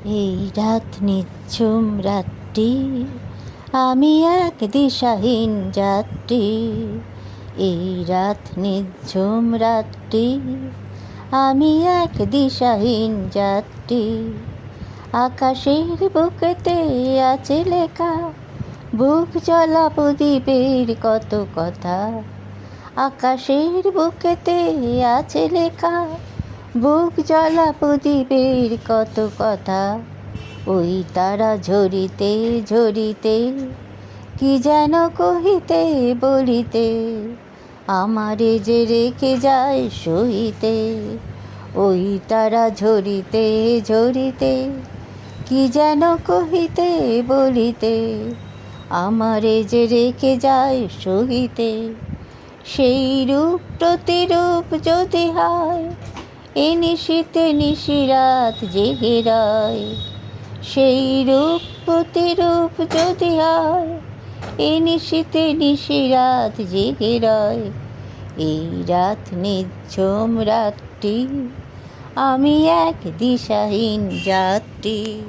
এই রাত নিঝুম রাত্রি, আমি এক দিশাহীন যাত্রী। এই রাত নিঝুম রাত্রি, আমি এক দিশাহীন যাত্রী। আকাশের বুকেতে আছে লেখা বুক জ্বলা প্রদীপের কত কথা। আকাশের বুকেতে আছে লেখা বুক জ্বলা প্রদীপের কত কথা। ওই তারা ঝরিতে ঝরিতে কি যেন কহিতে বলিতে, আমারে যে রেখে যায় সহিতে। ওই তারা ঝরিতে ঝরিতে কি যেন কহিতে বলিতে, আমারে যে রেখে যায় সহিতে। সেই রূপ প্রতিরূপ যদি হয়, এ নিশীতে নিশিরাত জেগে রয়। সেই রূপ প্রতিরূপ যদি হয়, এ নিশীতে নিশিরাত জেগে রয়। এই রাত নিঝুম রাত্রি, আমি এক দিশাহীন যাত্রী।